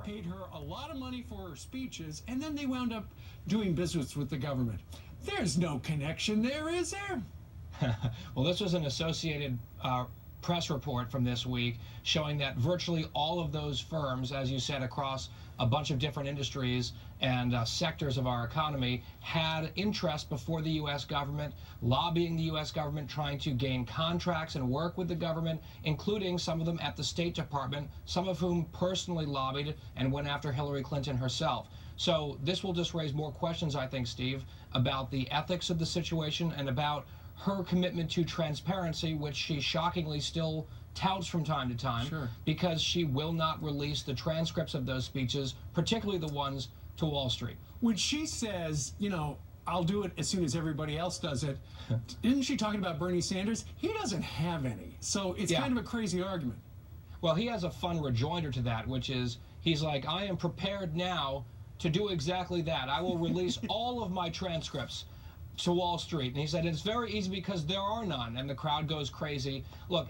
paid her a lot of money for her speeches, and then they wound up doing business with the government. There's no connection there, is there? Well, this was an Associated Press report from this week showing that virtually all of those firms, as you said, across a bunch of different industries and sectors of our economy, had interest before the U.S. government, lobbying the U.S. government, trying to gain contracts and work with the government, including some of them at the State Department, some of whom personally lobbied and went after Hillary Clinton herself. So this will just raise more questions, I think, Steve, about the ethics of the situation and about her commitment to transparency, which she shockingly still touts from time to time, Sure. because she will not release the transcripts of those speeches, particularly the ones to Wall Street. When she says, you know, I'll do it as soon as everybody else does it, isn't she talking about Bernie Sanders? He doesn't have any, so it's kind of a crazy argument. Well, he has a fun rejoinder to that, which is, he's like, I am prepared now to do exactly that. I will release all of my transcripts to Wall Street. And he said, it's very easy because there are none. And the crowd goes crazy. Look,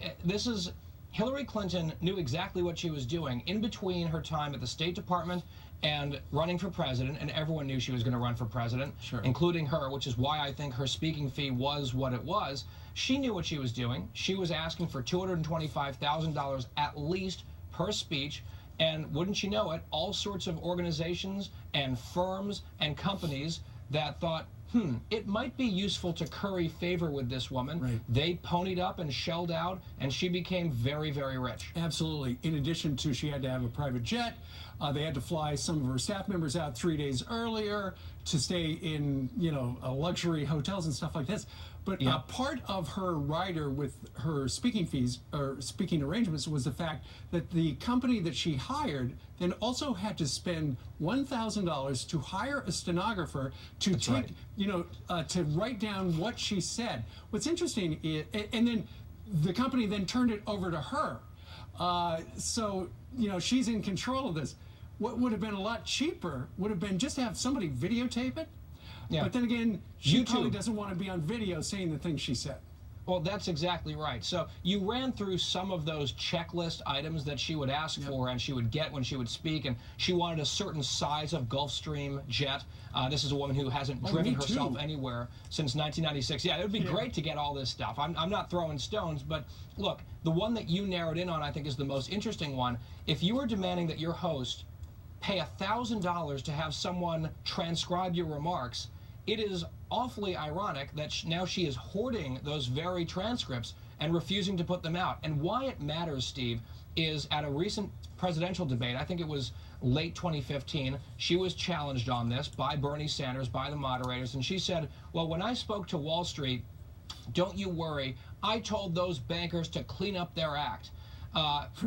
Hillary Clinton knew exactly what she was doing in between her time at the State Department and running for president, and everyone knew she was going to run for president, including her, which is why I think her speaking fee was what it was. She knew what she was doing. She was asking for $225,000 at least per speech. And wouldn't you know it, all sorts of organizations and firms and companies that thought, it might be useful to curry favor with this woman. Right. They ponied up and shelled out, and she became very, very rich. Absolutely. In addition to, she had to have a private jet. They had to fly some of her staff members out 3 days earlier to stay in, you know, luxury hotels and stuff like this. But part of her rider with her speaking fees or speaking arrangements was the fact that the company that she hired then also had to spend $1,000 to hire a stenographer to to write down what she said. What's interesting is, and then the company then turned it over to her. So, you know, she's in control of this. What would have been a lot cheaper would have been just to have somebody videotape it. Yeah. But then again, she probably doesn't want to be on video saying the things she said. Well, that's exactly right. So you ran through some of those checklist items that she would ask for and she would get when she would speak, and she wanted a certain size of Gulfstream jet. This is a woman who hasn't driven herself anywhere since 1996. Yeah, it would be great to get all this stuff. I'm not throwing stones, but look, the one that you narrowed in on, I think, is the most interesting one. If you were demanding that your host pay $1,000 to have someone transcribe your remarks, it is awfully ironic that now she is hoarding those very transcripts and refusing to put them out. And why it matters, Steve, is at a recent presidential debate, I think it was late 2015, she was challenged on this by Bernie Sanders, by the moderators, and she said, well, when I spoke to Wall Street, don't you worry, I told those bankers to clean up their act.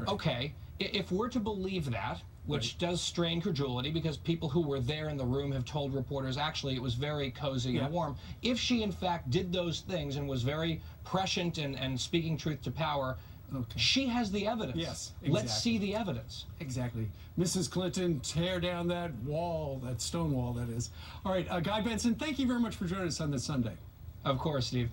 Okay, if we're to believe that, which does strain credulity because people who were there in the room have told reporters actually it was very cozy and warm. If she in fact did those things and was very prescient and speaking truth to power, she has the evidence. Yes, exactly. Let's see the evidence. Exactly. Mrs. Clinton, tear down that wall, that stone wall, that is. All right, Guy Benson, thank you very much for joining us on this Sunday. Of course, Steve.